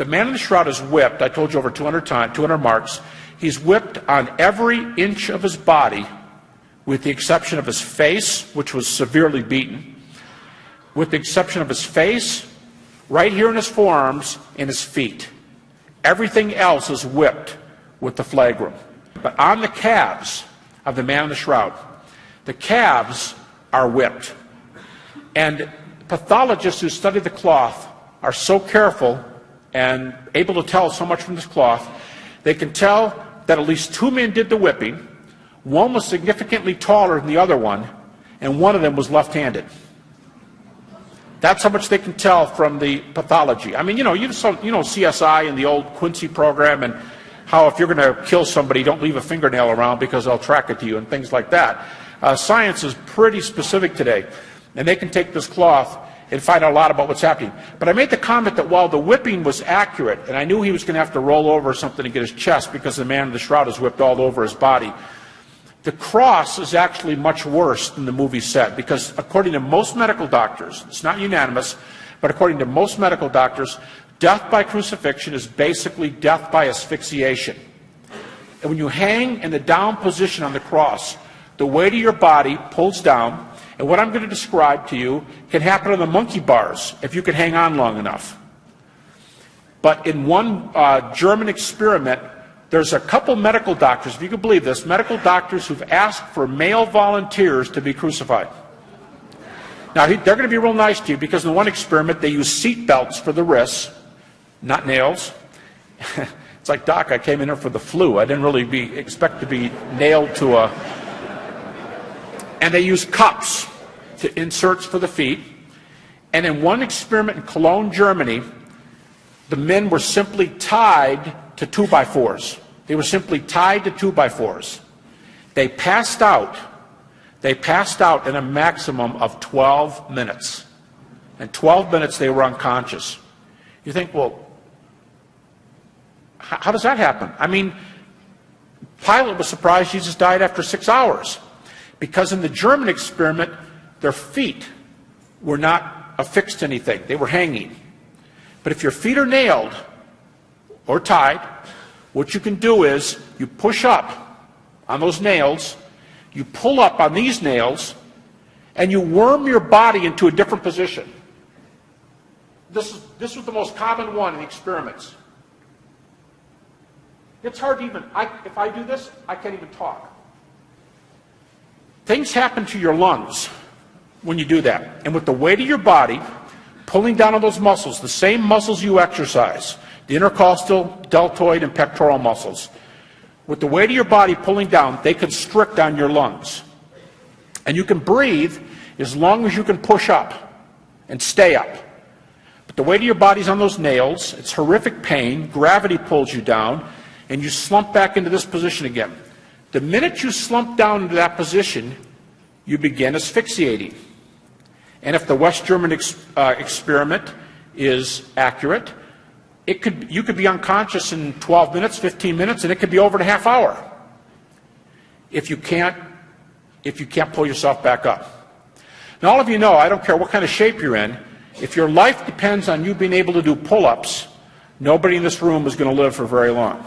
the man in the shroud is whipped, I told you over 200 marks, he's whipped on every inch of his body, with the exception of his face, which was severely beaten, with the exception of his face, right here in his forearms, and his feet. Everything else is whipped with the flagrum. But on the calves of the man in the shroud, the calves are whipped. And pathologists who study the cloth are so careful and able to tell so much from this cloth, they can tell that at least 2 men did the whipping. One was significantly taller than the other one, and one of them was left-handed. That's how much they can tell from the pathology. I mean, you know CSI and the old Quincy program, and how if you're going to kill somebody, don't leave a fingernail around because they'll track it to you and things like that. Science is pretty specific today, and they can take this cloth and find out a lot about what's happening. But I made the comment that while the whipping was accurate, and I knew he was going to have to roll over or something to get his chest because the man in the shroud is whipped all over his body, the cross is actually much worse than the movie said, because according to most medical doctors, it's not unanimous, but according to most medical doctors, death by crucifixion is basically death by asphyxiation. And when you hang in the down position on the cross, the weight of your body pulls down, and what I'm going to describe to you can happen on the monkey bars if you can hang on long enough. But in one German experiment, there's a couple medical doctors, if you can believe this, medical doctors who've asked for male volunteers to be crucified. Now, they're going to be real nice to you because in one experiment they use seat belts for the wrists, not nails. It's like, Doc, I came in here for the flu. I didn't really expect to be nailed to a... And they use cups to inserts for the feet. And in one experiment in Cologne, Germany, the men were simply tied to 2x4s. They were simply tied to 2x4s. They passed out. They passed out in a maximum of 12 minutes. In 12 minutes, they were unconscious. You think, well, how does that happen? I mean, Pilate was surprised Jesus died after 6 hours. Because in the German experiment, their feet were not affixed to anything. They were hanging. But if your feet are nailed or tied, what you can do is you push up on those nails, you pull up on these nails, and you worm your body into a different position. This was the most common one in the experiments. It's hard to even, if I do this, I can't even talk. Things happen to your lungs when you do that. And with the weight of your body pulling down on those muscles, the same muscles you exercise, the intercostal, deltoid, and pectoral muscles, with the weight of your body pulling down, they constrict on your lungs. And you can breathe as long as you can push up and stay up. But the weight of your body's on those nails, it's horrific pain, gravity pulls you down, and you slump back into this position again. The minute you slump down into that position, you begin asphyxiating. And if the West German experiment is accurate, you could be unconscious in 12 minutes, 15 minutes, and it could be over in a half hour if you can't pull yourself back up. Now, all of you know, I don't care what kind of shape you're in, if your life depends on you being able to do pull-ups, nobody in this room is going to live for very long.